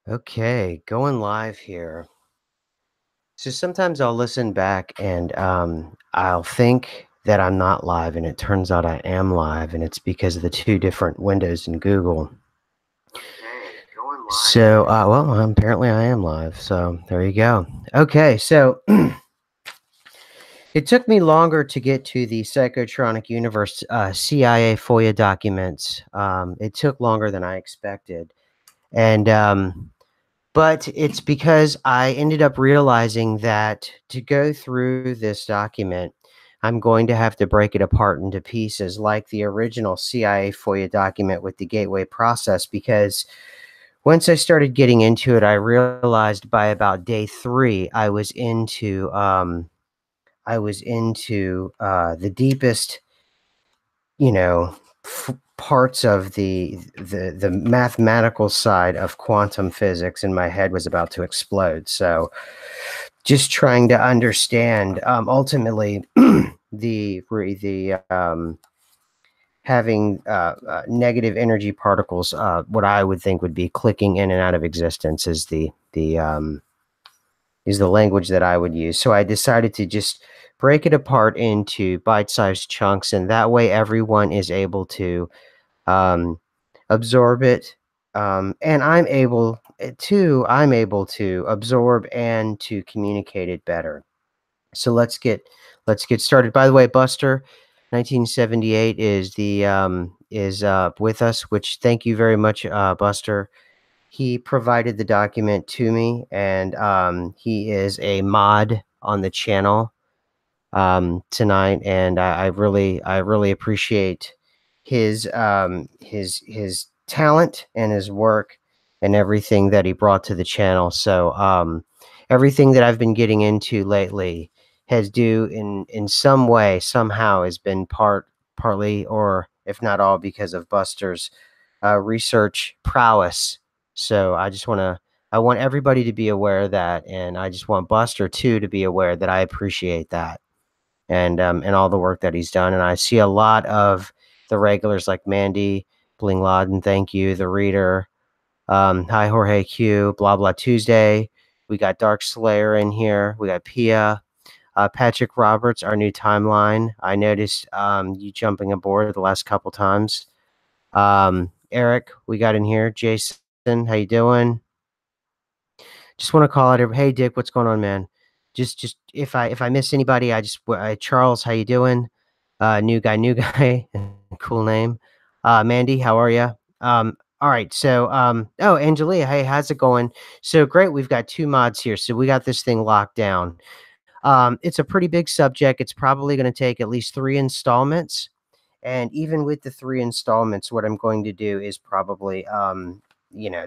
Okay, going live here. So sometimes I'll listen back and I'll think that I'm not live, and it turns out I am live, and it's because of the two different windows in Google. Okay, going live. So, well, apparently I am live. So there you go. Okay, so it took me longer to get to the Psychotronic Universe CIA FOIA documents. It took longer than I expected, and but it's because I ended up realizing that to go through this document, I'm going to have to break it apart into pieces like the original CIA FOIA document with the gateway process, because once I started getting into it, I realized by about day 3, I was into the deepest, you know, parts of the mathematical side of quantum physics, and my head was about to explode. So just trying to understand, ultimately, the having negative energy particles, what I would think would be clicking in and out of existence, is the language that I would use. So I decided to just break it apart into bite-sized chunks, and that way everyone is able to um, absorb it, and I'm able to absorb and to communicate it better. So let's get started. By the way, Buster, 1978 is with us, which thank you very much, Buster. He provided the document to me, and he is a mod on the channel tonight, and I really appreciate his talent and his work and everything that he brought to the channel. So everything that I've been getting into lately has due in some way, somehow, has been partly, or if not all, because of Buster's research prowess. So I want everybody to be aware of that, and I just want Buster too to be aware that I appreciate that, and all the work that he's done. And I see a lot of the regulars like Mandy, Bling Laden, thank you, the reader. Hi Jorge Q, blah blah Tuesday. We got Dark Slayer in here. We got Pia. Patrick Roberts, our new timeline. I noticed you jumping aboard the last couple times. Eric, we got in here. Jason, how you doing? Just want to call out. Hey, Dick, what's going on, man? Just if I miss anybody, Charles, how you doing? New guy, cool name. Mandy, how are you? All right, so oh, Angelia, hey, how's it going? So great, we've got two mods here, so we got this thing locked down. It's a pretty big subject. It's probably going to take at least 3 installments. And even with the 3 installments, what I'm going to do is probably,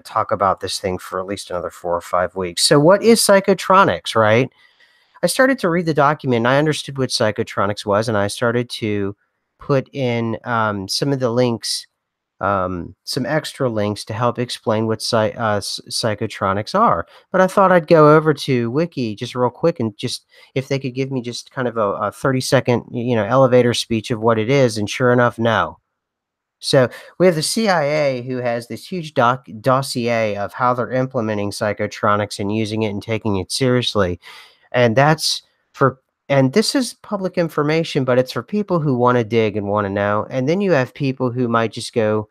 talk about this thing for at least another 4 or 5 weeks. So, what is psychotronics, right? I started to read the document, and I understood what psychotronics was, and I started to put in some of the links, some extra links to help explain what psychotronics are. But I thought I'd go over to Wiki just real quick, and just if they could give me just kind of a 30-second, elevator speech of what it is. And sure enough, no. So we have the CIA, who has this huge dossier of how they're implementing psychotronics and using it and taking it seriously. And that's for and this is public information, but it's for people who want to dig and want to know. And then you have people who might just go,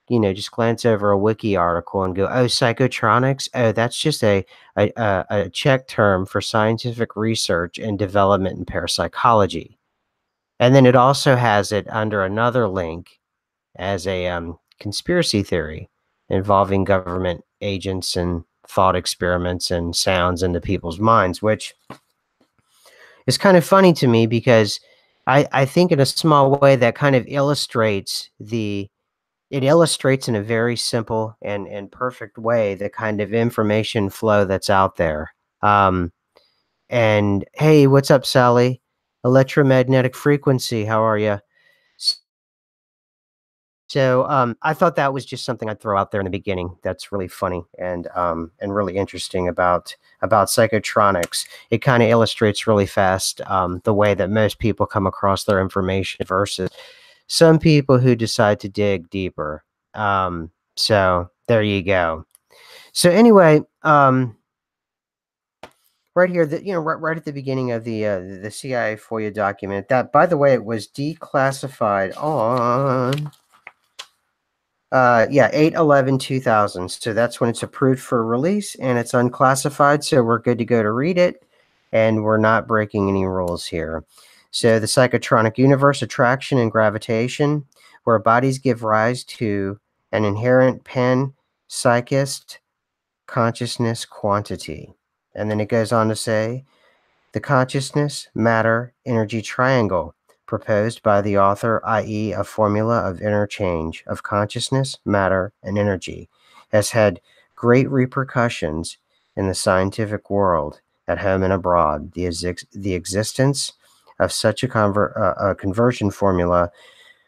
just glance over a wiki article and go, "Oh, psychotronics. Oh, that's just a Czech term for scientific research and development in parapsychology." And then it also has it under another link as a conspiracy theory involving government agents and thought experiments and sounds into people's minds, which is kind of funny to me, because I think in a small way that kind of illustrates in a very simple and perfect way the kind of information flow that's out there. And hey, what's up, Sally? Electromagnetic frequency, how are you? So I thought that was just something I'd throw out there in the beginning. That's really funny and really interesting about psychotronics. It kind of illustrates really fast the way that most people come across their information versus some people who decide to dig deeper. So there you go. So anyway, right here, right at the beginning of the CIA FOIA document. That, by the way, it was declassified on 8/11/2000. So that's when it's approved for release, and it's unclassified. So we're good to go to read it, and we're not breaking any rules here. So the psychotronic universe, attraction and gravitation, where bodies give rise to an inherent pan-psychist consciousness quantity. And then it goes on to say, the consciousness matter energy triangle proposed by the author, i.e., a formula of interchange of consciousness, matter, and energy, has had great repercussions in the scientific world, at home and abroad. The existence of such a conversion formula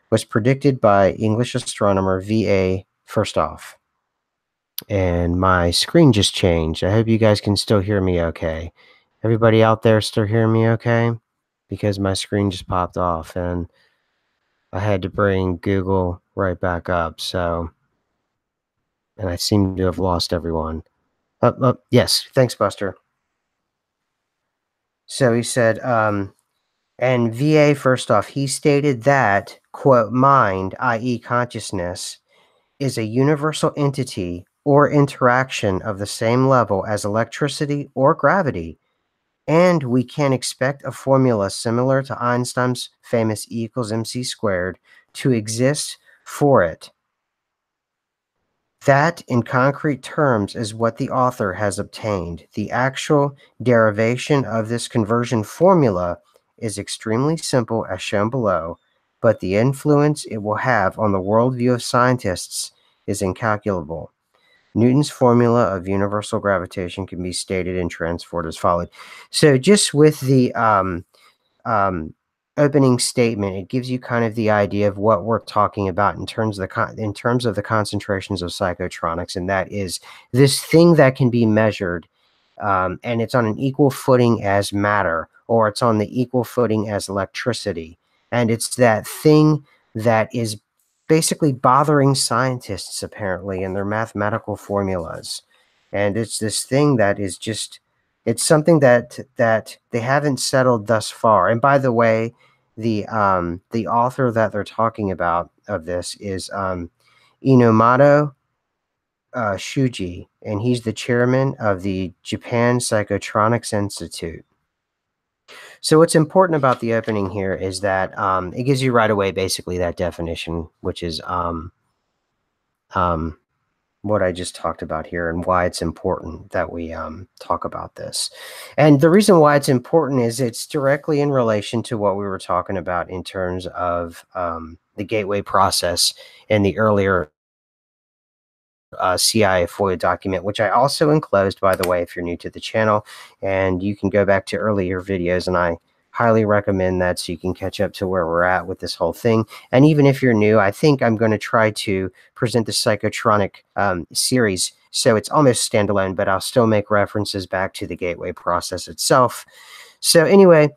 was predicted by English astronomer V.A. Firstoff. And my screen just changed. I hope you guys can still hear me okay. Everybody out there still hearing me okay? Because my screen just popped off and I had to bring Google right back up. So, and I seem to have lost everyone. Yes, thanks, Buster. So he said, and VA, first off, he stated that, quote, mind, i.e., consciousness, is a universal entity or interaction of the same level as electricity or gravity, and we can expect a formula similar to Einstein's famous E equals mc squared to exist for it. That, in concrete terms, is what the author has obtained. The actual derivation of this conversion formula is extremely simple, as shown below, but the influence it will have on the worldview of scientists is incalculable. Newton's formula of universal gravitation can be stated and transformed as followed. So just with the opening statement, it gives you kind of the idea of what we're talking about in terms of the concentrations of psychotronics, and that is this thing that can be measured, and it's on an equal footing as matter, or it's on the equal footing as electricity, and it's that thing that is basically bothering scientists apparently in their mathematical formulas, and it's this thing that is just, it's something that they haven't settled thus far. And by the way, the author that they're talking about of this is Inomato Shuji, and he's the chairman of the Japan Psychotronics Institute. So what's important about the opening here is that it gives you right away basically that definition, which is what I just talked about here and why it's important that we talk about this. And the reason why it's important is it's directly in relation to what we were talking about in terms of the gateway process in the earlier CIA FOIA document, which I also enclosed, by the way, if you're new to the channel, and you can go back to earlier videos, and I highly recommend that so you can catch up to where we're at with this whole thing. And even if you're new, I think I'm going to try to present the Psychotronic series, so it's almost standalone, but I'll still make references back to the gateway process itself. So anyway,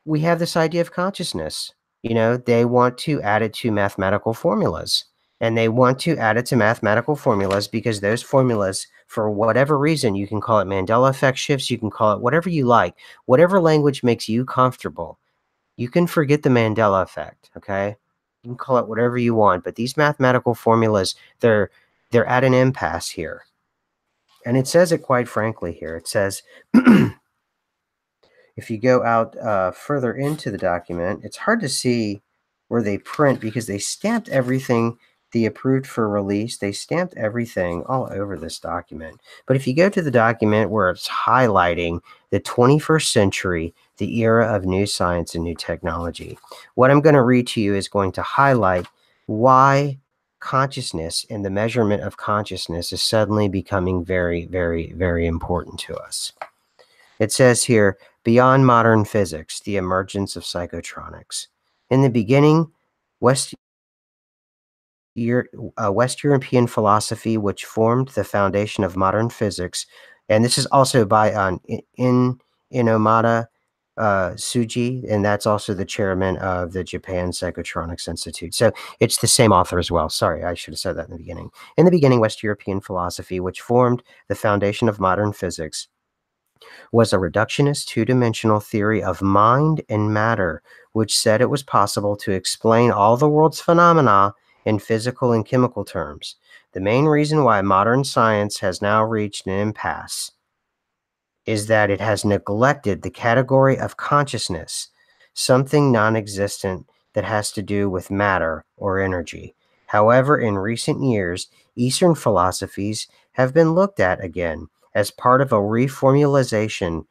we have this idea of consciousness. You know, they want to add it to mathematical formulas. And they want to add it to mathematical formulas because those formulas, for whatever reason, you can call it Mandela effect shifts, you can call it whatever you like, whatever language makes you comfortable. You can forget the Mandela effect, okay? You can call it whatever you want, but these mathematical formulas, they're at an impasse here. And it says it quite frankly here. It says, if you go out further into the document, it's hard to see where they print because they stamped everything, the approved for release, they stamped everything all over this document. But if you go to the document where it's highlighting the 21st century, the era of new science and new technology, what I'm going to read to you is going to highlight why consciousness and the measurement of consciousness is suddenly becoming very, very, very important to us. It says here, beyond modern physics, the emergence of psychotronics. In the beginning, West European philosophy, which formed the foundation of modern physics, and this is also by Inomata Tsuji, and that's also the chairman of the Japan Psychotronics Institute. So it's the same author as well. Sorry, I should have said that in the beginning. In the beginning, West European philosophy, which formed the foundation of modern physics, was a reductionist two-dimensional theory of mind and matter, which said it was possible to explain all the world's phenomena in physical and chemical terms. The main reason why modern science has now reached an impasse is that it has neglected the category of consciousness, something non-existent that has to do with matter or energy. However, in recent years, Eastern philosophies have been looked at again as part of a reformulation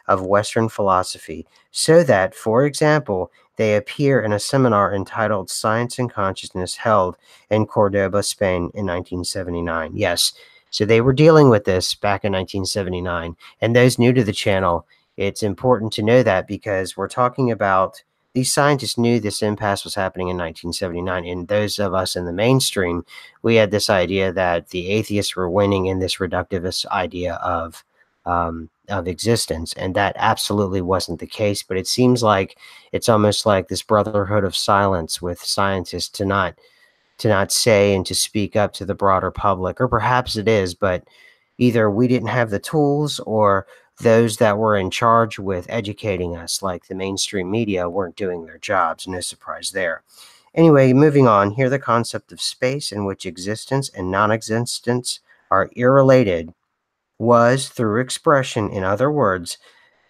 of Western philosophy, so that, for example, they appear in a seminar entitled Science and Consciousness held in Cordoba, Spain in 1979. Yes, so they were dealing with this back in 1979. And those new to the channel, it's important to know that because we're talking about these scientists knew this impasse was happening in 1979. And those of us in the mainstream, we had this idea that the atheists were winning in this reductivist idea of existence. And that absolutely wasn't the case. But it seems like it's almost like this brotherhood of silence with scientists to not say and to speak up to the broader public, or perhaps it is, but either we didn't have the tools or those that were in charge with educating us, like the mainstream media, weren't doing their jobs. No surprise there. Anyway, moving on, here the concept of space in which existence and non-existence are irrelated was, through expression, in other words,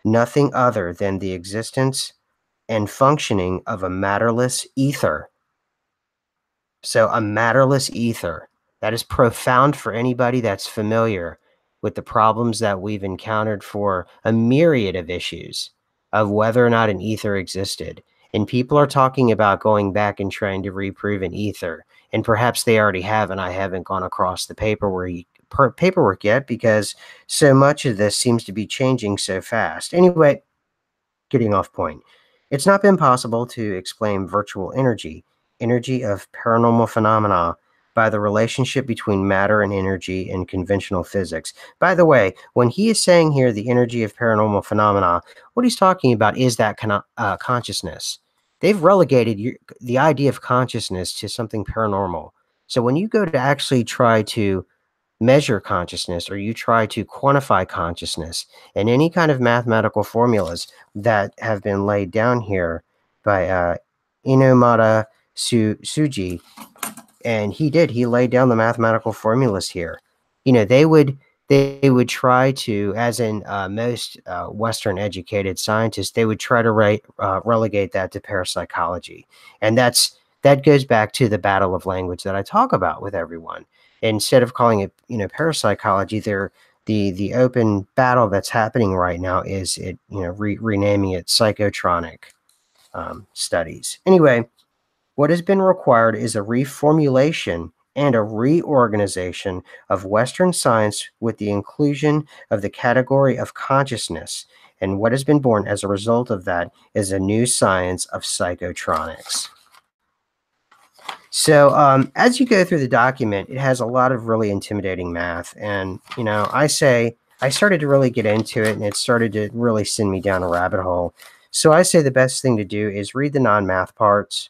nothing other than the existence and functioning of a matterless ether. So a matterless ether, that is profound for anybody that's familiar with the problems that we've encountered for a myriad of issues of whether or not an ether existed. And people are talking about going back and trying to reprove an ether. And perhaps they already have, and I haven't gone across the paperwork yet because so much of this seems to be changing so fast. Anyway, getting off point. It's not been possible to explain virtual energy of paranormal phenomena, by the relationship between matter and energy in conventional physics. By the way, when he is saying here the energy of paranormal phenomena, what he's talking about is that consciousness. They've relegated the idea of consciousness to something paranormal. So when you go to actually try to measure consciousness or you try to quantify consciousness and any kind of mathematical formulas that have been laid down here by Inomata Suji, and he laid down the mathematical formulas here. They would try to, as in most Western educated scientists, they would try to relegate that to parapsychology. And that goes back to the battle of language that I talk about with everyone. Instead of calling it, parapsychology, the open battle that's happening right now is renaming it psychotronic studies. Anyway, what has been required is a reformulation and a reorganization of Western science with the inclusion of the category of consciousness. And what has been born as a result of that is a new science of psychotronics. So as you go through the document, it has a lot of really intimidating math. And, I started to really get into it and it started to really send me down a rabbit hole. So I say the best thing to do is read the non-math parts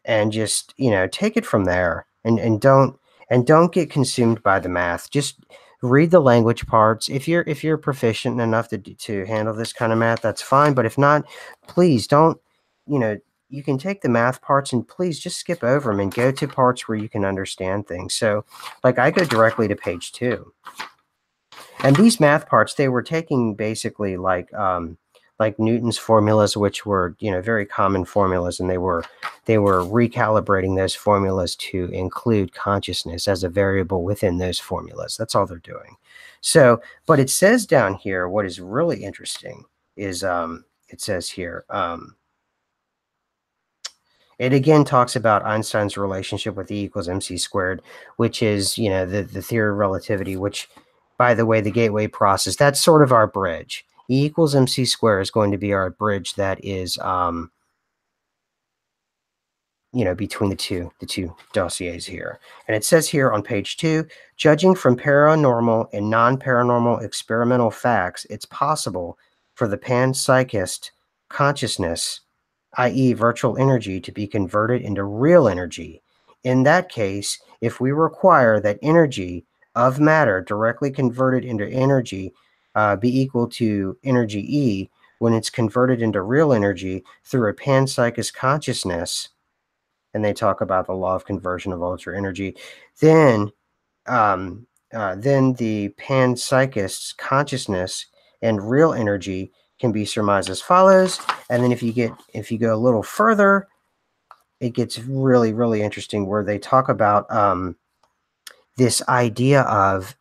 and just, take it from there and don't get consumed by the math. Just read the language parts. If you're proficient enough to handle this kind of math, that's fine. But if not, please don't, you can take the math parts and please just skip over them and go to parts where you can understand things. So like I go directly to page 2. And these math parts, they were taking basically like Newton's formulas, which were, very common formulas, and they were recalibrating those formulas to include consciousness as a variable within those formulas. That's all they're doing. So, but it says down here, what is really interesting is it says here, it again talks about Einstein's relationship with E equals mc squared, which is, the theory of relativity, which, by the way, the gateway process, that's sort of our bridge. E equals mc squared is going to be our bridge that is between the two dossiers here. And it says here on page 2, judging from paranormal and non-paranormal experimental facts, it's possible for the panpsychist consciousness, i.e. virtual energy, to be converted into real energy. In that case, if we require that energy of matter directly converted into energy be equal to energy E when it's converted into real energy through a panpsychist consciousness, and they talk about the law of conversion of ultra energy, then the panpsychist's consciousness and real energy can be surmised as follows. And then if you go a little further, it gets really, really interesting, where they talk about this idea of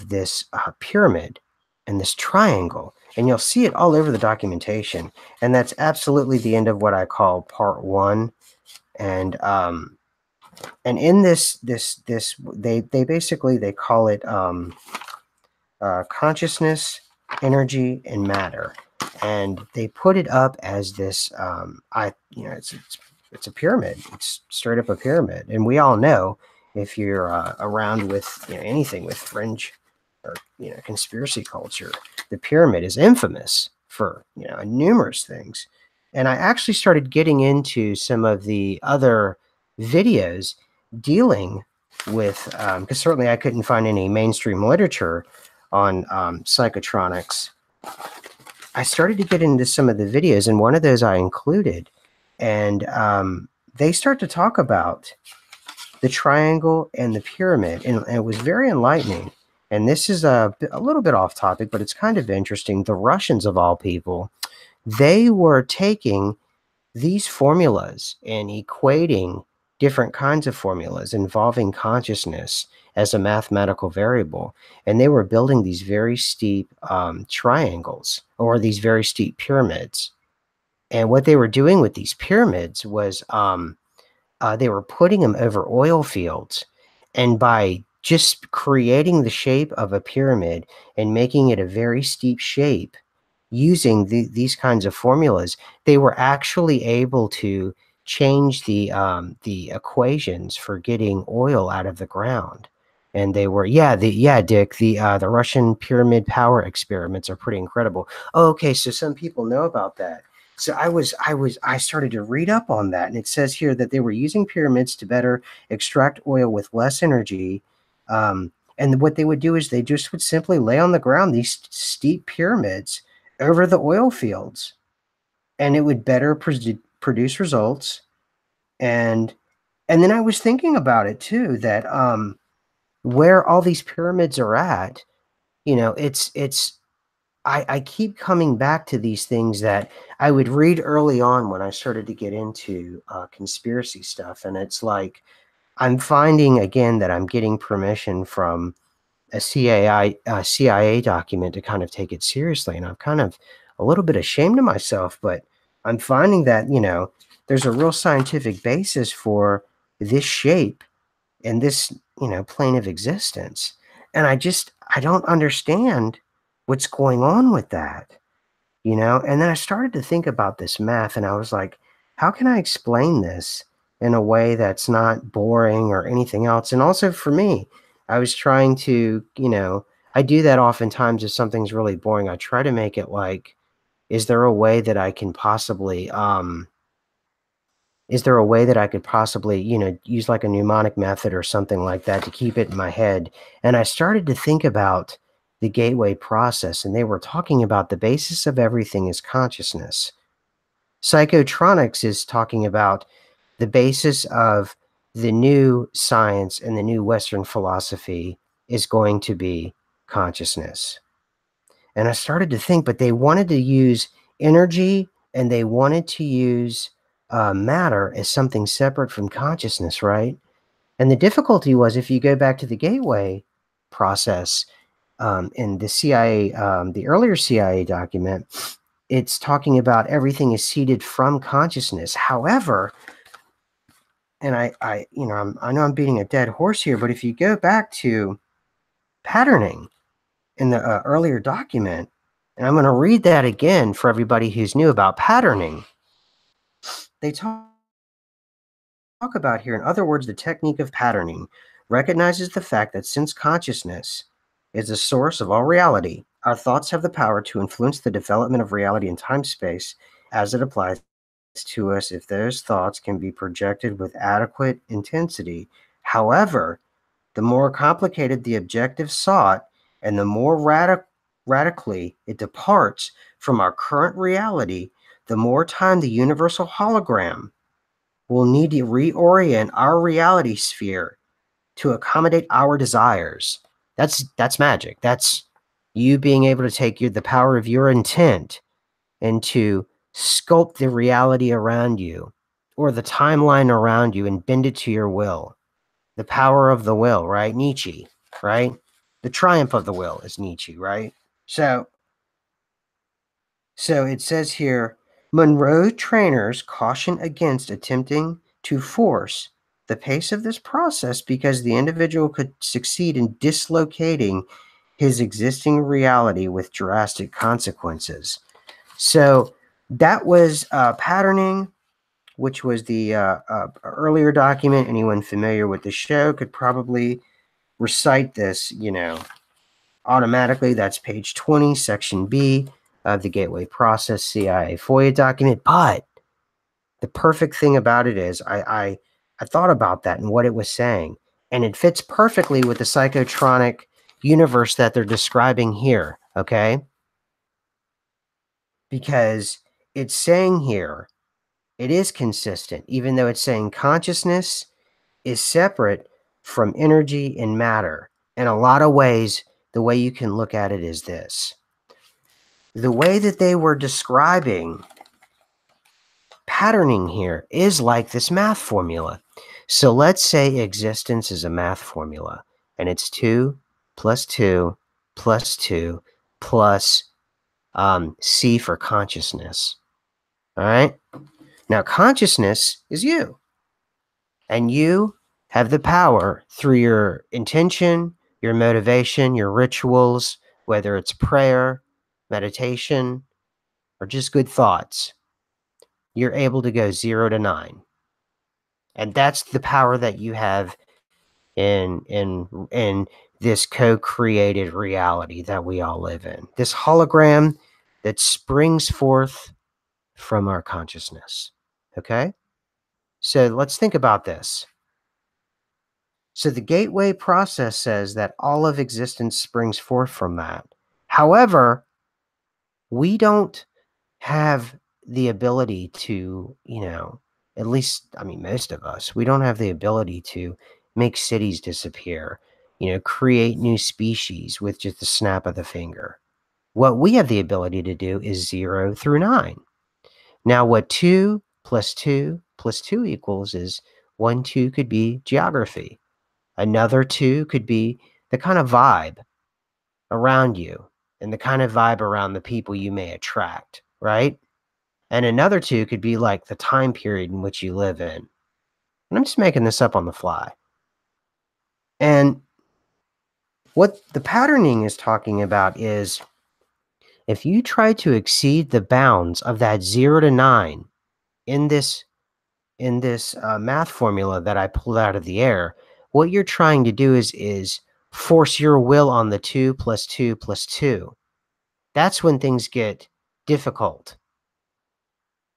this pyramid and this triangle. And you'll see it all over the documentation. And that's absolutely the end of what I call part 1. And in this they basically they call it consciousness, energy, and matter, and they put it up as this it's a pyramid. It's straight up a pyramid. And we all know, if you're around with anything with fringe or conspiracy culture, the pyramid is infamous for numerous things. And I actually started getting into some of the other videos dealing with, because certainly I couldn't find any mainstream literature on psychotronics. I started to get into some of the videos, and one of those I included, and they start to talk about the triangle and the pyramid, and it was very enlightening. And this is a little bit off topic, but it's kind of interesting. The Russians, of all people, they were taking these formulas and equating different kinds of formulas involving consciousness as a mathematical variable. And they were building these very steep triangles, or these very steep pyramids. And what they were doing with these pyramids was they were putting them over oil fields. And by just creating the shape of a pyramid and making it a very steep shape, using these kinds of formulas, they were actually able to change the equations for getting oil out of the ground. And they were, Dick, the Russian pyramid power experiments are pretty incredible. Oh, okay, so some people know about that. So I started to read up on that, and it says here that they were using pyramids to better extract oil with less energy. And what they would do is they just would simply lay on the ground these steep pyramids over the oil fields, and it would better produce results. And then I was thinking about it too, that where all these pyramids are at, I keep coming back to these things that I would read early on when I started to get into conspiracy stuff. And it's like, I'm finding again that I'm getting permission from a CIA document to kind of take it seriously. And I'm kind of a little bit ashamed of myself, but I'm finding that, there's a real scientific basis for this shape and this, plane of existence. And I don't understand what's going on with that, And then I started to think about this math, and I was like, how can I explain this in a way that's not boring or anything else? And also for me, I was trying to, I do that oftentimes if something's really boring. I try to make it like, is there a way that I can possibly, use like a mnemonic method or something like that to keep it in my head? And I started to think about the gateway process, and they were talking about the basis of everything is consciousness. Psychotronics is talking about the basis of the new science and the new Western philosophy is going to be consciousness. And I started to think, but they wanted to use energy, and they wanted to use matter as something separate from consciousness, right? And the difficulty was, if you go back to the gateway process in the CIA, the earlier CIA document, it's talking about everything is seeded from consciousness. However, and I know I'm beating a dead horse here, but if you go back to patterning in the earlier document, and I'm going to read that again for everybody who's new about patterning, they talk about here, in other words, the technique of patterning recognizes the fact that since consciousness is the source of all reality, our thoughts have the power to influence the development of reality in time-space as it applies to us if those thoughts can be projected with adequate intensity. However, the more complicated the objective sought and the more radically it departs from our current reality, the more time the universal hologram will need to reorient our reality sphere to accommodate our desires. That's magic. That's you being able to take the power of your intent and to sculpt the reality around you or the timeline around you and bend it to your will. The power of the will, right? Nietzsche, right? The triumph of the will is Nietzsche, right? So it says here, Monroe trainers caution against attempting to force the pace of this process because the individual could succeed in dislocating his existing reality with drastic consequences. So that was patterning, which was the earlier document. Anyone familiar with the show could probably recite this, automatically. That's page 20, section B of the Gateway Process CIA FOIA document. But the perfect thing about it is I thought about that and what it was saying, and it fits perfectly with the psychotronic universe that they're describing here, okay? Because it's saying here, it is consistent, even though it's saying consciousness is separate from energy and matter. In a lot of ways, the way you can look at it is this. The way that they were describing patterning here is like this math formula. So let's say existence is a math formula, and it's 2 plus 2 plus 2 plus C for consciousness. All right? Now, consciousness is you, and you have the power through your intention, your motivation, your rituals, whether it's prayer, meditation, or just good thoughts. You're able to go 0 to 9. And that's the power that you have in this co-created reality that we all live in. This hologram that springs forth from our consciousness. Okay? So let's think about this. So the gateway process says that all of existence springs forth from that. However, we don't have the ability to, at least, most of us, we don't have the ability to make cities disappear, create new species with just the snap of the finger. What we have the ability to do is 0 through 9. Now, what 2 plus 2 plus 2 equals is 1, 2 could be geography. Another 2 could be the kind of vibe around you and the kind of vibe around the people you may attract, right? And another 2 could be like the time period in which you live in. And I'm just making this up on the fly. And what the patterning is talking about is if you try to exceed the bounds of that 0 to 9 in this math formula that I pulled out of the air, what you're trying to do is force your will on the 2 plus 2 plus 2. That's when things get difficult.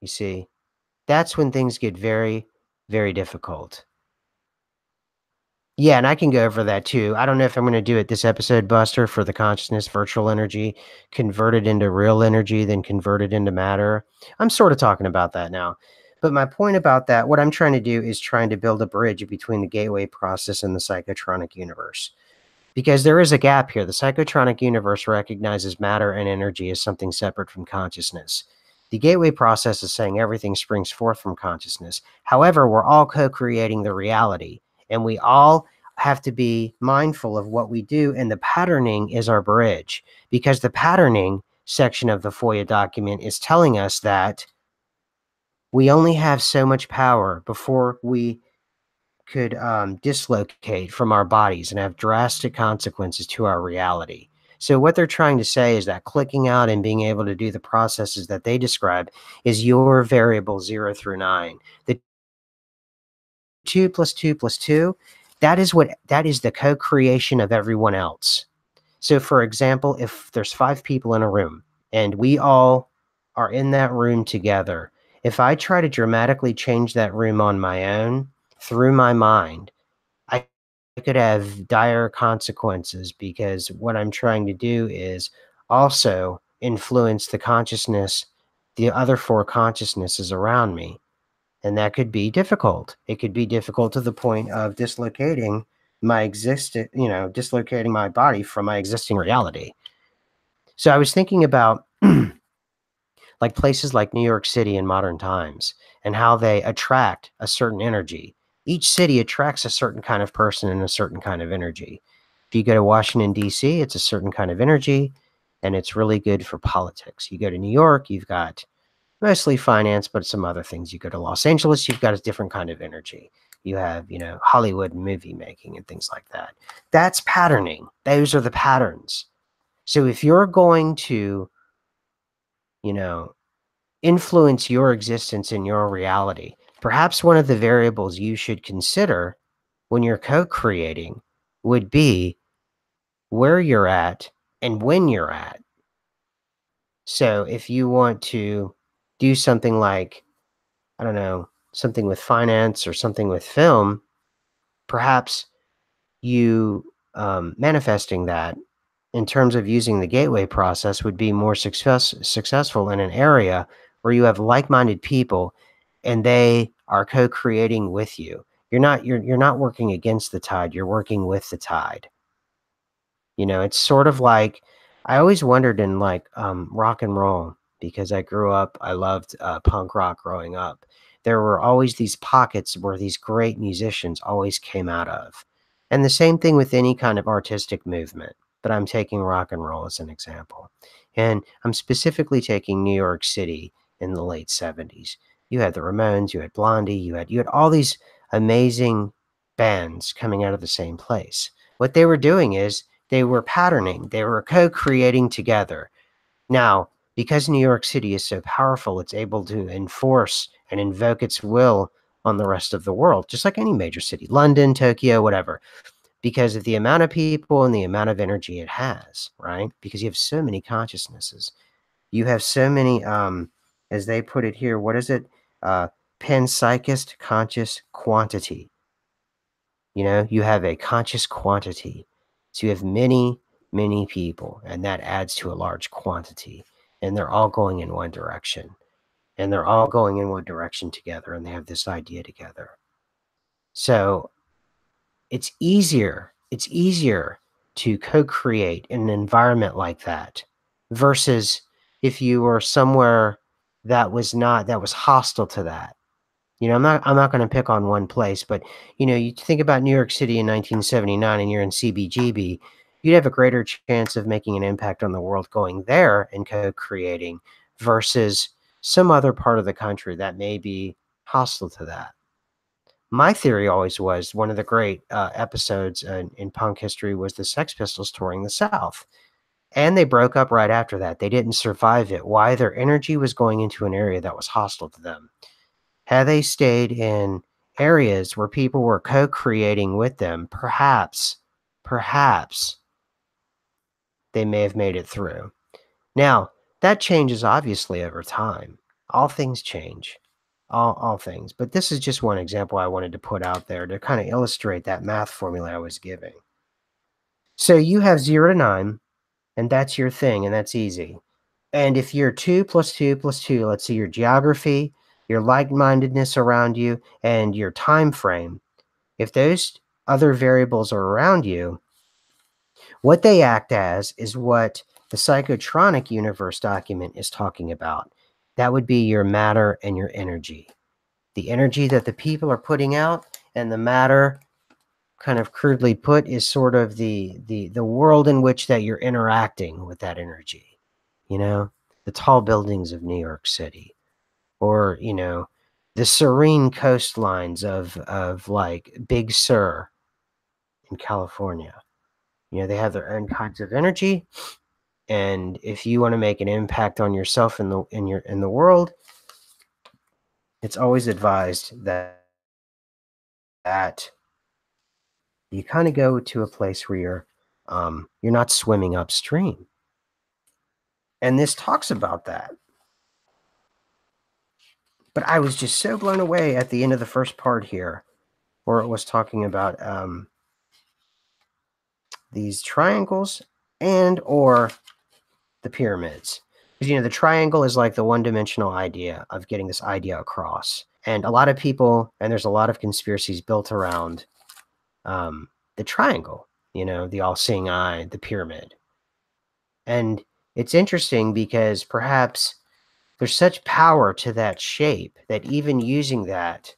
You see, that's when things get very, very difficult. Yeah, and I can go over that too. I don't know if I'm going to do it this episode, Buster, for the consciousness, virtual energy, converted into real energy, then converted into matter. I'm sort of talking about that now. But my point about that, what I'm trying to do is trying to build a bridge between the gateway process and the psychotronic universe. Because there is a gap here. The psychotronic universe recognizes matter and energy as something separate from consciousness. The gateway process is saying everything springs forth from consciousness. However, we're all co-creating the reality, and we all have to be mindful of what we do, and the patterning is our bridge, because the patterning section of the FOIA document is telling us that we only have so much power before we could dislocate from our bodies and have drastic consequences to our reality. So what they're trying to say is that clicking out and being able to do the processes that they describe is your variable 0 through 9. The 2 plus 2 plus 2, that is the co-creation of everyone else. So for example, if there's 5 people in a room and we all are in that room together, if I try to dramatically change that room on my own through my mind, I could have dire consequences, because what I'm trying to do is also influence the consciousness, the other 4 consciousnesses around me. And that could be difficult. It could be difficult to the point of dislocating dislocating my body from my existing reality. So I was thinking about like places like New York City in modern times and how they attract a certain energy. Each city attracts a certain kind of person and a certain kind of energy. If you go to Washington, D.C., it's a certain kind of energy, and it's really good for politics. You go to New York, you've got mostly finance, but some other things. You go to Los Angeles, you've got a different kind of energy. You have, Hollywood movie making and things like that. That's patterning. Those are the patterns. So if you're going to, influence your existence in your reality, perhaps one of the variables you should consider when you're co-creating would be where you're at and when you're at. So if you want to do something like, I don't know, something with finance or something with film, perhaps you manifesting that in terms of using the gateway process would be more successful in an area where you have like-minded people and they are co-creating with you. You're not working against the tide, you're working with the tide. It's sort of like, I always wondered in like rock and roll, because I loved punk rock growing up. There were always these pockets where these great musicians always came out of. And the same thing with any kind of artistic movement, but I'm taking rock and roll as an example. And I'm specifically taking New York City in the late 70s. You had the Ramones, you had Blondie, you had all these amazing bands coming out of the same place. What they were doing is they were patterning, they were co-creating together. Now, because New York City is so powerful, it's able to enforce and invoke its will on the rest of the world, just like any major city, London, Tokyo, whatever, because of the amount of people and the amount of energy it has, right? Because you have so many consciousnesses. You have so many, as they put it here, what is it? Panpsychist conscious quantity. You have a conscious quantity. So you have many, many people, and that adds to a large quantity. And they're all going in one direction. And they're all going in one direction together, and they have this idea together. So it's easier to co-create in an environment like that versus if you were somewhere that was hostile to that. I'm not going to pick on one place, but you think about New York City in 1979 and you're in CBGB, you'd have a greater chance of making an impact on the world going there and co-creating versus some other part of the country that may be hostile to that. My theory always was one of the great episodes in punk history was the Sex Pistols touring the South. And they broke up right after that. They didn't survive it. Why? Their energy was going into an area that was hostile to them. Had they stayed in areas where people were co-creating with them, perhaps they may have made it through. Now, that changes obviously over time. All things change. All things. But this is just one example I wanted to put out there to kind of illustrate that math formula I was giving. So you have 0 to 9, and that's your thing, and that's easy. And if you're 2 plus 2 plus 2, let's see your geography, your like-mindedness around you, and your time frame, if those other variables are around you, what they act as is what the Psychotronic universe document is talking about. That would be your matter and your energy. The energy that the people are putting out, and the matter, kind of crudely put, is sort of the world in which that you're interacting with that energy. The tall buildings of New York City, or the serene coastlines of like Big Sur in California. They have their own kinds of energy, and if you want to make an impact on yourself in the world, it's always advised that that you kind of go to a place where you're not swimming upstream. And this talks about that. But I was just so blown away at the end of the first part here, where it was talking about these triangles and or the pyramids. Because, the triangle is like the one-dimensional idea of getting this idea across. And a lot of people, and there's a lot of conspiracies built around the triangle, the all-seeing eye, the pyramid. And it's interesting because perhaps there's such power to that shape that even using that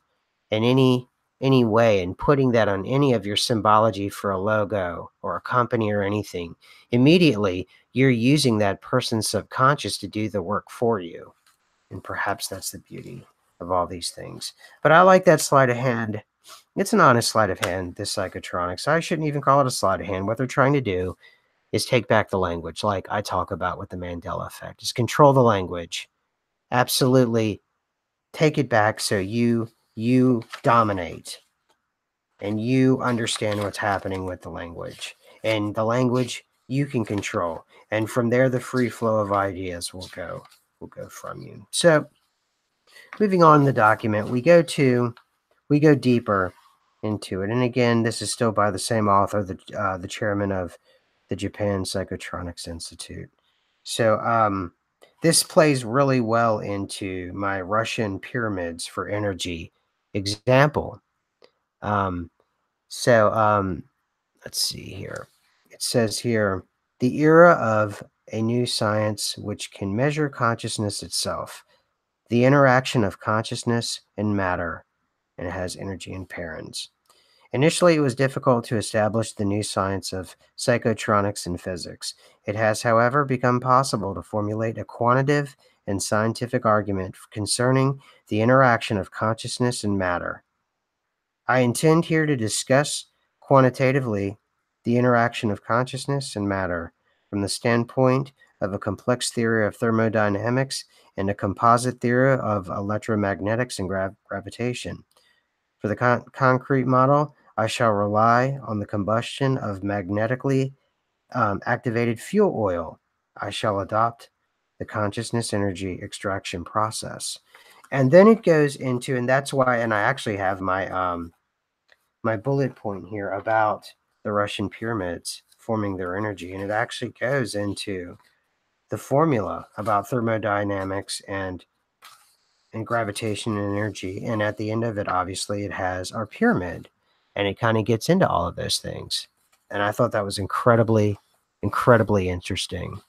in any way and putting that on any of your symbology for a logo or a company or anything, immediately you're using that person's subconscious to do the work for you. And perhaps that's the beauty of all these things. But I like that sleight of hand. It's an honest sleight of hand, this Psychotronics. I shouldn't even call it a sleight of hand. What they're trying to do is take back the language, like I talk about with the Mandela effect. Is control the language. Absolutely take it back so you dominate and you understand what's happening with the language. And the language you can control. And from there, the free flow of ideas will go from you. So moving on in the document, we go deeper into it. And again, this is still by the same author, the chairman of the Japan Psychotronics Institute. So this plays really well into my Russian pyramids for energy example. Let's see here. It says here, the era of a new science which can measure consciousness itself, the interaction of consciousness and matter, and it has energy and parents. Initially, it was difficult to establish the new science of psychotronics and physics. It has, however, become possible to formulate a quantitative and scientific argument concerning the interaction of consciousness and matter. I intend here to discuss quantitatively the interaction of consciousness and matter from the standpoint of a complex theory of thermodynamics and a composite theory of electromagnetics and gravitation. For the concrete model, I shall rely on the combustion of magnetically activated fuel oil. I shall adopt the consciousness energy extraction process. And then it goes into, and that's why, and I actually have my bullet point here about the Russian pyramids forming their energy, and it actually goes into the formula about thermodynamics and gravitation and energy. And at the end of it, obviously, it has our pyramid, and it kind of gets into all of those things. And I thought that was incredibly interesting.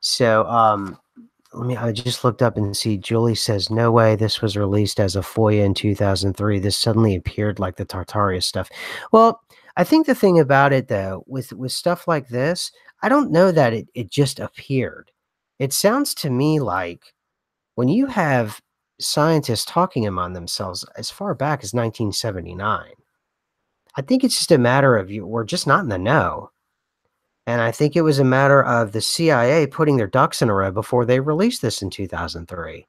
So I just looked up and see Julie says, no way this was released as a FOIA in 2003. This suddenly appeared like the Tartaria stuff. Well, I think the thing about it, though, with stuff like this, I don't know that it just appeared. It sounds to me like when you have scientists talking among themselves as far back as 1979, I think it's just a matter of we're just not in the know. And I think it was a matter of the CIA putting their ducks in a row before they released this in 2003.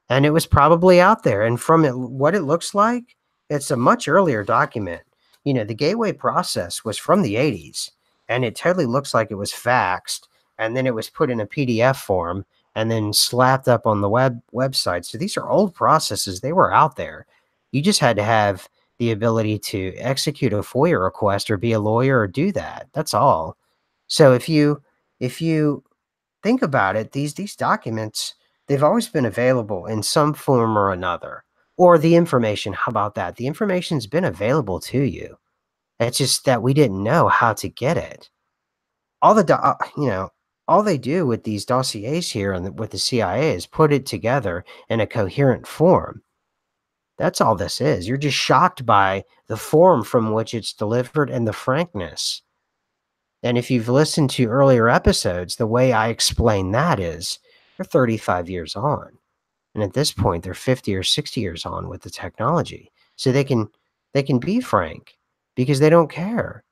And it was probably out there. And from what it looks like, it's a much earlier document. The gateway process was from the 80s, and it totally looks like it was faxed, and then it was put in a PDF form and then slapped up on the website. So these are old processes. They were out there. You just had to have the ability to execute a FOIA request or be a lawyer or do that. That's all. So if you think about it, these documents, they've always been available in some form or another. Or the information, how about that? The information's been available to you. It's just that we didn't know how to get it. All all they do with these dossiers here and with the CIA is put it together in a coherent form. That's all this is. You're just shocked by the form from which it's delivered and the frankness. And if you've listened to earlier episodes, the way I explain that is they're 35 years on. And at this point, they're 50 or 60 years on with the technology. So they can be frank because they don't care.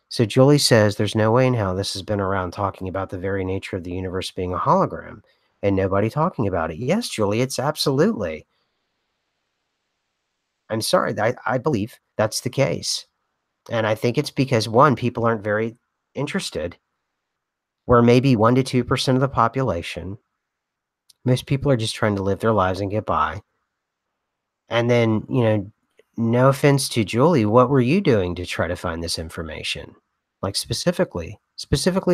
So Julie says there's no way in hell this has been around talking about the very nature of the universe being a hologram and nobody talking about it. Yes, Julie, it's absolutely. I'm sorry. I believe that's the case. And I think it's because, one, people aren't very interested. We're maybe 1 to 2% of the population. Most people are just trying to live their lives and get by. And then, no offense to Julie, what were you doing to try to find this information? Like, specifically,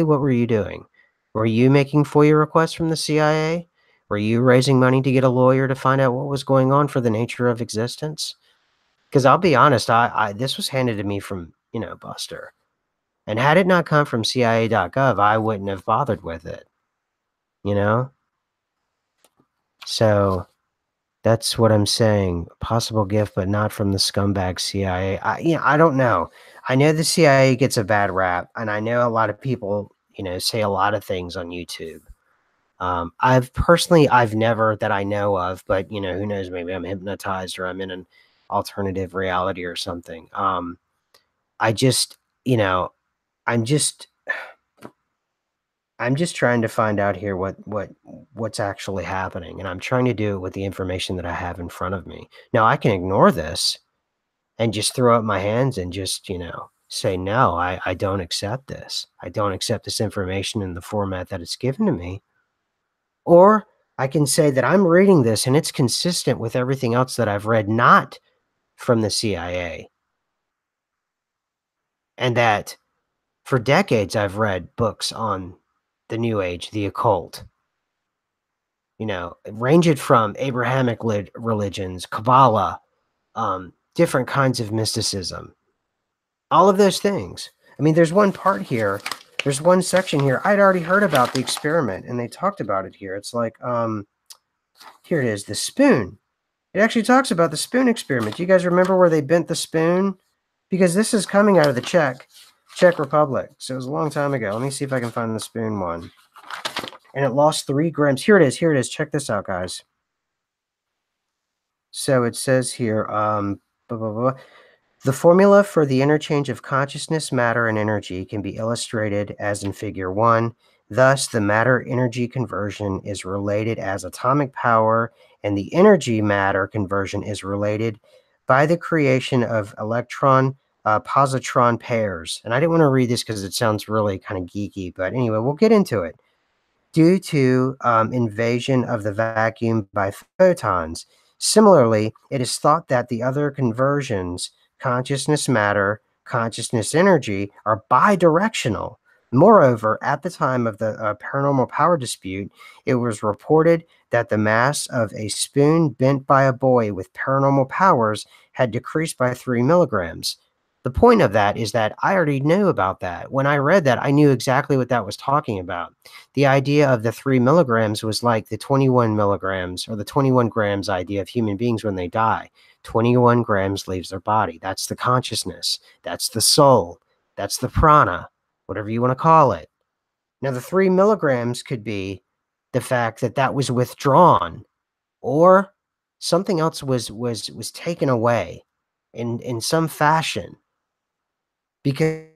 what were you doing? Were you making FOIA requests from the CIA? Were you raising money to get a lawyer to find out what was going on for the nature of existence? Because I'll be honest, I this was handed to me from, Buster. And had it not come from CIA.gov, I wouldn't have bothered with it, you know? So that's what I'm saying. Possible gift, but not from the scumbag CIA. I don't know. I know the CIA gets a bad rap, and I know a lot of people, say a lot of things on YouTube. I've never that I know of, but who knows? Maybe I'm hypnotized or I'm in an alternative reality or something. I just, I'm just trying to find out here what's actually happening, and I'm trying to do it with the information that I have in front of me. Now, I can ignore this and just throw up my hands and just, say, no, I don't accept this. I don't accept this information in the format that it's given to me. Or I can say that I'm reading this and it's consistent with everything else that I've read, not from the CIA. And that for decades I've read books on the New Age, the occult, ranged from Abrahamic religions, Kabbalah, different kinds of mysticism, all of those things. I mean, there's one part here, there's one section here. I'd already heard about the experiment and they talked about it here. It's like, here it is, the spoon. It actually talks about the spoon experiment. Do you guys remember where they bent the spoon? Because this is coming out of the Czech Republic. So it was a long time ago. Let me see if I can find the spoon one. And it lost 3 grams. Here it is. Check this out, guys. So it says here, blah, blah, blah. The formula for the interchange of consciousness, matter, and energy can be illustrated as in Figure 1. Thus, the matter-energy conversion is related as atomic power, and the energy-matter conversion is related by the creation of electron-positron pairs. And I didn't want to read this because it sounds really kind of geeky, but anyway, we'll get into it. Due to invasion of the vacuum by photons. Similarly, it is thought that the other conversions, consciousness matter, consciousness energy, are bidirectional. Moreover, at the time of the paranormal power dispute, it was reported that the mass of a spoon bent by a boy with paranormal powers had decreased by 3 milligrams. The point of that is that I already knew about that. When I read that, I knew exactly what that was talking about. The idea of the 3 milligrams was like the 21 milligrams or the 21 grams idea of human beings when they die. 21 grams leaves their body. That's the consciousness. That's the soul. That's the prana, whatever you want to call it. Now, the 3 milligrams could be the fact that that was withdrawn, or something else was taken away in some fashion, because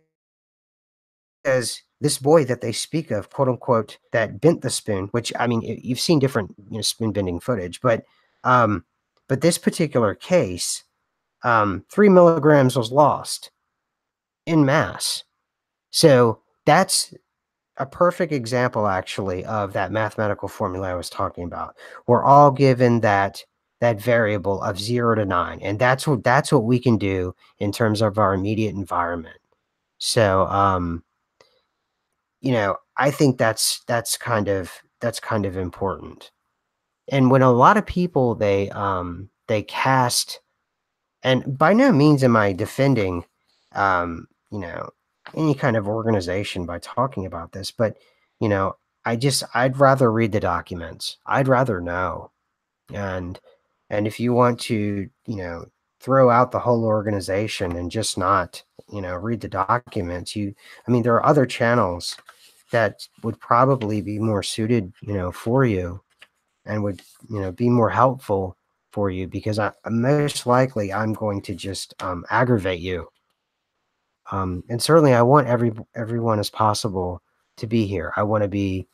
this boy that they speak of, quote unquote, that bent the spoon, which, I mean, you've seen different, spoon bending footage, but this particular case, 3 milligrams was lost in mass. So that's a perfect example, actually, of that mathematical formula I was talking about. We're all given that variable of 0 to 9, and that's what we can do in terms of our immediate environment. So, I think that's kind of important. And when a lot of people they cast, and by no means am I defending any kind of organization by talking about this, but I'd rather read the documents. I'd rather know. And if you want to, throw out the whole organization and just not, read the documents, there are other channels that would probably be more suited, for you, and would, be more helpful for you, because most likely I'm going to just aggravate you. And certainly I want everyone as possible to be here. I want to be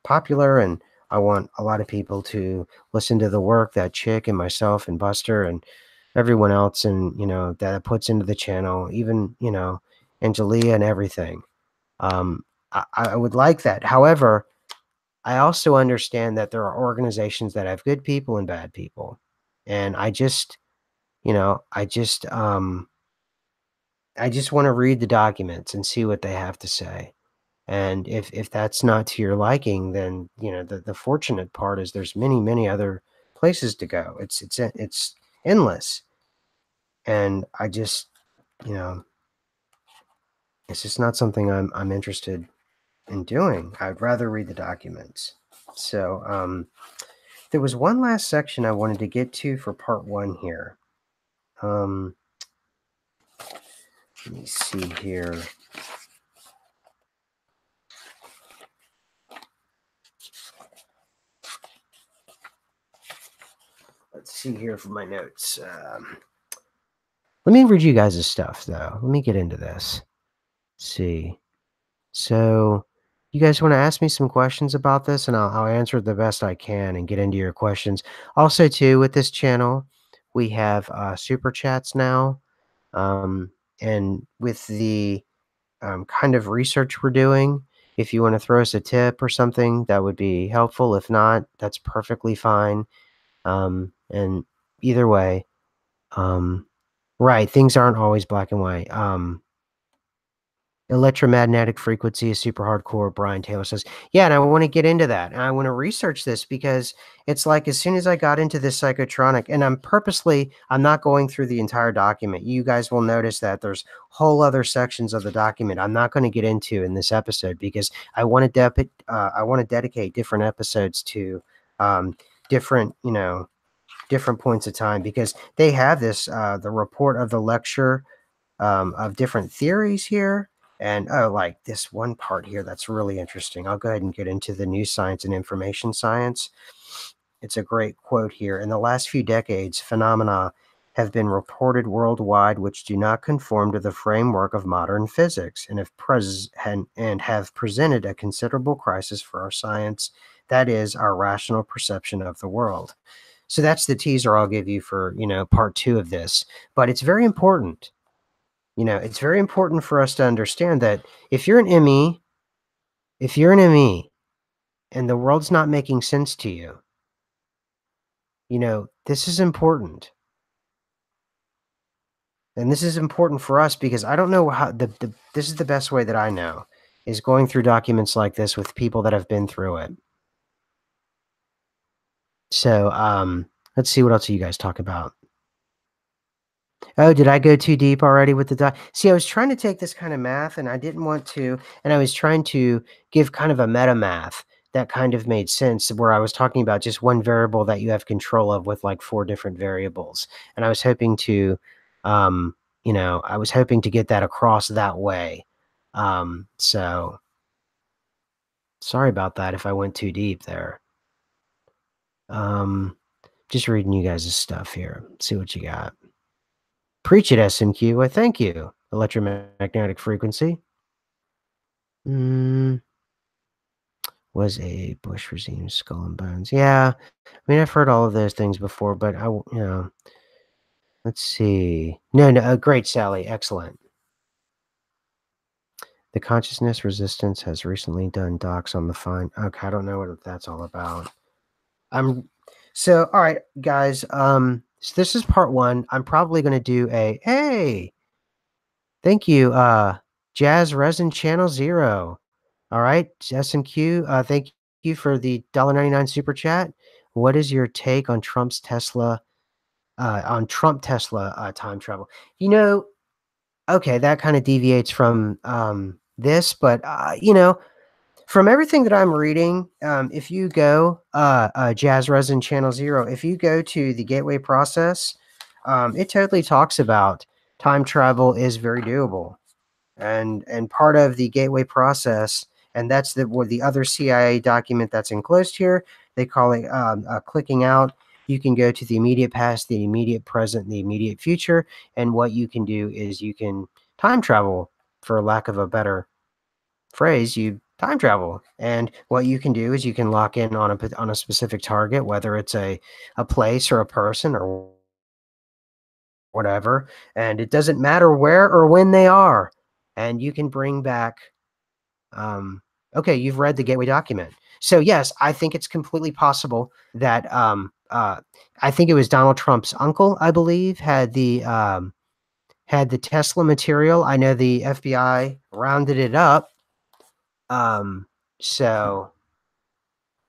popular, and I want a lot of people to listen to the work that Chick and myself and Buster and everyone else, and that puts into the channel, even Angelia and everything. I would like that. However, I also understand that there are organizations that have good people and bad people, and I just want to read the documents and see what they have to say. And if that's not to your liking, then the fortunate part is there's many other places to go. It's endless, and I just it's just not something I'm interested in doing. I'd rather read the documents. So there was one last section I wanted to get to for part 1 here. Let me see here. Let's see here for my notes. Let me read you guys' stuff, though. Let me get into this. Let's see. So, you guys want to ask me some questions about this, and I'll answer the best I can and get into your questions. Also, too, with this channel, we have super chats now. And with the kind of research we're doing, if you want to throw us a tip or something, that would be helpful. If not, that's perfectly fine. And either way, right, things aren't always black and white. Electromagnetic frequency is super hardcore, Brian Taylor says. Yeah, and I want to get into that. And I want to research this because it's like as soon as I got into this psychotronic, and I'm not going through the entire document. You guys will notice that there's whole other sections of the document I'm not going to get into in this episode because I want to dedicate different episodes to different, different points of time, because they have this, the report of the lecture of different theories here. And like this one part here that's really interesting. I'll go ahead and get into the new science and information science. It's a great quote here. In the last few decades, phenomena have been reported worldwide which do not conform to the framework of modern physics and have presented a considerable crisis for our science, that is, our rational perception of the world. So that's the teaser I'll give you for part 2 of this. But it's very important. It's very important for us to understand that if you're an ME, and the world's not making sense to you, this is important. And this is important for us because I don't know how this is the best way that I know, is going through documents like this with people that have been through it. So, let's see what else you guys talk about. Oh, did I go too deep already with the See, I was trying to take this kind of math and I didn't want to, and I was trying to give kind of a meta math that kind of made sense, where I was talking about just one variable that you have control of with like 4 different variables. And I was hoping to, I was hoping to get that across that way. So sorry about that if I went too deep there. Just reading you guys' stuff here. See what you got. Preach it, SMQ. Why, thank you. Electromagnetic frequency. Was a Bush regime skull and bones. Yeah. I mean, I've heard all of those things before, but let's see. No, great, Sally. Excellent. The consciousness resistance has recently done docs on the fine. Okay, I don't know what that's all about. So, all right, guys. So this is part 1. I'm probably going to do hey, thank you, Jazz Resin Channel 0. All right, SMQ, thank you for the $1.99 super chat. What is your take on Trump Tesla time travel? Okay, that kind of deviates from this, but from everything that I'm reading, if you go Jazz Resin Channel 0, if you go to the gateway process, it totally talks about time travel is very doable. And part of the gateway process, and that's the other CIA document that's enclosed here. They call it clicking out. You can go to the immediate past, the immediate present, and the immediate future. And what you can do is you can time travel, for lack of a better phrase. You time travel, and what you can do is you can lock in on a specific target, whether it's a place or a person or whatever, and it doesn't matter where or when they are, and you can bring back. Okay, you've read the Gateway document, so yes, I think it's completely possible that I think it was Donald Trump's uncle, I believe, had the Tesla material. I know the FBI rounded it up. So,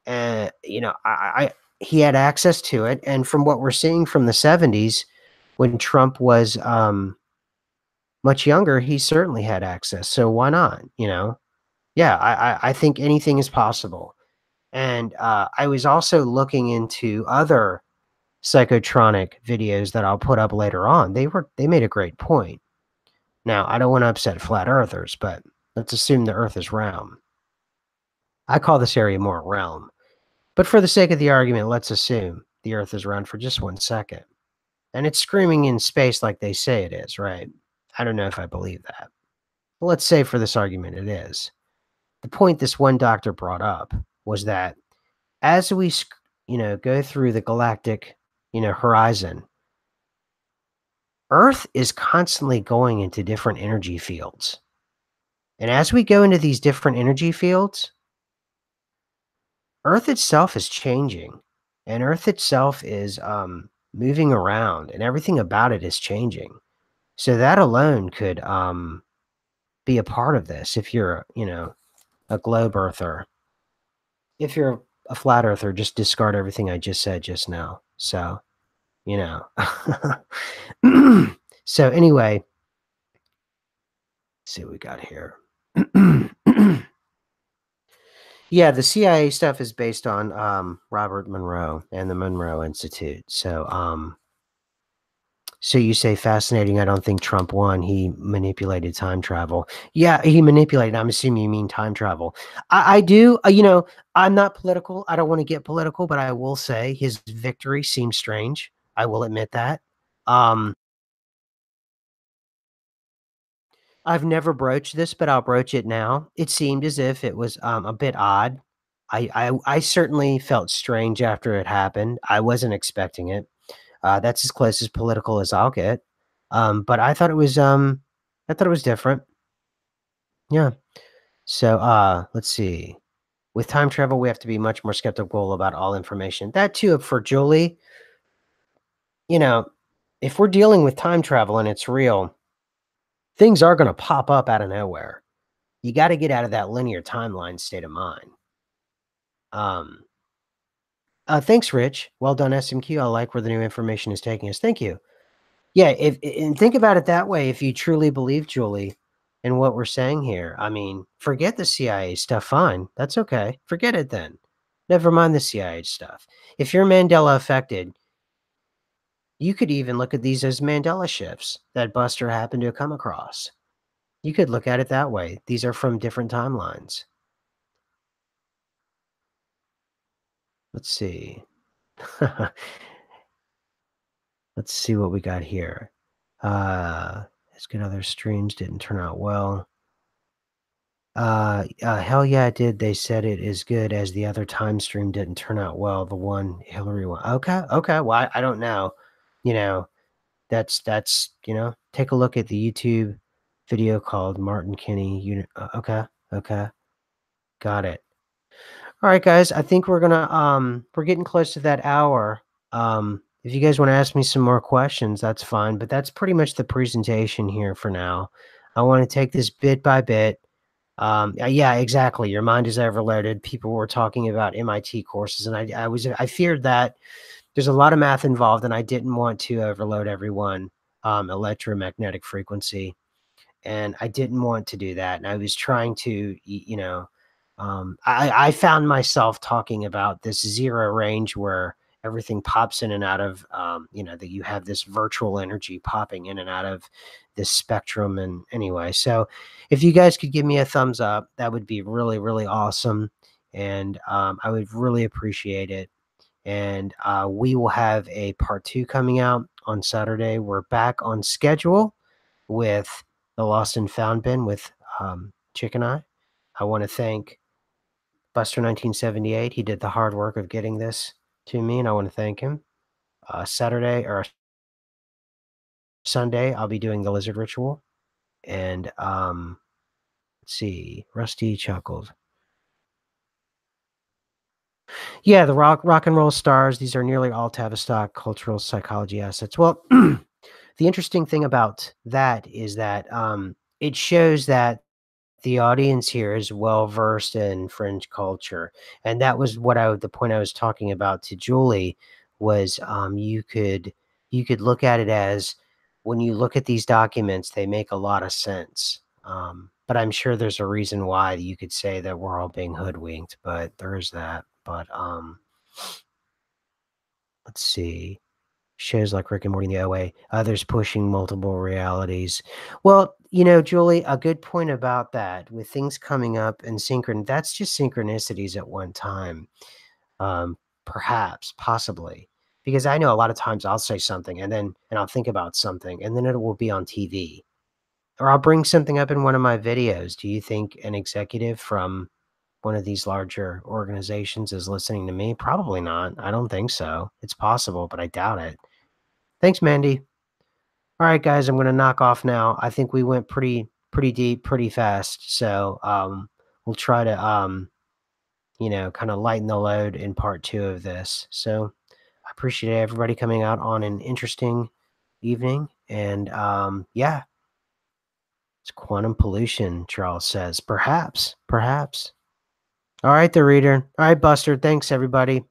I he had access to it, and from what we're seeing from the 70s, when Trump was much younger, he certainly had access. So why not? Yeah, I think anything is possible. And I was also looking into other psychotronic videos that I'll put up later on. They made a great point. Now, I don't want to upset flat earthers, but let's assume the earth is round. I call this area more realm. But for the sake of the argument, let's assume the earth is round for just 1 second. And it's screaming in space like they say it is, right? I don't know if I believe that. But let's say for this argument it is. The point this one doctor brought up was that as we go through the galactic horizon, Earth is constantly going into different energy fields. And as we go into these different energy fields, Earth itself is changing, and Earth itself is moving around, and everything about it is changing. So that alone could be a part of this. If you're a globe earther, if you're a flat earther, just discard everything I just said just now. So so anyway, let's see what we got here. Yeah, the CIA stuff is based on Robert Monroe and the Monroe Institute. So you say fascinating. I don't think Trump won. He manipulated time travel. Yeah, he manipulated. I'm assuming you mean time travel. I do. I'm not political. I don't want to get political, but I will say his victory seems strange. I will admit that. I've never broached this, but I'll broach it now. It seemed as if it was a bit odd. I certainly felt strange after it happened. I wasn't expecting it. That's as close as political as I'll get. But I thought it was different. Yeah. So let's see. With time travel, we have to be much more skeptical about all information. That too, for Julie, you know, if we're dealing with time travel and it's real, things are going to pop up out of nowhere. You got to get out of that linear timeline state of mind. Um, Thanks, Rich. Well done, SMQ. I like where the new information is taking us. Thank you. Yeah, and think about it that way. If you truly believe, Julie, in what we're saying here, I mean, forget the CIA stuff. Fine, that's okay. Forget it then. Never mind the CIA stuff. If you're Mandela affected, you could even look at these as Mandela shifts that Buster happened to come across. You could look at it that way. These are from different timelines. Let's see. Let's see what we got here. Let's get other streams. Didn't turn out well. Hell yeah, it did. They said it is good as the other time stream didn't turn out well. The one Hillary one. Okay. Well, I don't know. You know, that's take a look at the YouTube video called Martin Kinney. Okay, got it. All right, guys. I think we're getting close to that hour. If you guys want to ask me some more questions, that's fine. But that's pretty much the presentation here for now. I want to take this bit by bit. Yeah, exactly. Your mind is overloaded. People were talking about MIT courses, and I feared that there's a lot of math involved, and I didn't want to overload everyone. Electromagnetic frequency, and I didn't want to do that. And I was trying to, I found myself talking about this zero range where everything pops in and out of, that you have this virtual energy popping in and out of this spectrum. And anyway, so if you guys could give me a thumbs up, that would be really, really awesome. And I would really appreciate it. And we will have a part 2 coming out on Saturday. We're back on schedule with the Lost and Found bin with Chick and I. I want to thank Buster 1978. He did the hard work of getting this to me, and I want to thank him. Saturday or Sunday, I'll be doing the lizard ritual. And let's see, Rusty chuckled. Yeah, the rock and roll stars. These are nearly all Tavistock cultural psychology assets. Well, the interesting thing about that is that it shows that the audience here is well versed in fringe culture, and that was the point I was talking about to Julie was you could look at it as when you look at these documents, they make a lot of sense. But I'm sure there's a reason why you could say that we're all being hoodwinked, but there is that. But let's see. Shows like Rick and Morty in the OA, others pushing multiple realities. Well, Julie, a good point about that with things coming up and that's just synchronicities at one time. Perhaps, possibly. Because I know a lot of times I'll say something and I'll think about something and then it will be on TV. Or I'll bring something up in one of my videos. Do you think an executive from one of these larger organizations is listening to me? Probably not. I don't think so. It's possible, but I doubt it. Thanks, Mandy. All right, guys, I'm gonna knock off now. I think we went pretty deep, pretty fast. So we'll try to kind of lighten the load in part 2 of this. So I appreciate everybody coming out on an interesting evening. And yeah, it's quantum pollution, Charles says. Perhaps. All right, the reader. All right, Buster. Thanks, everybody.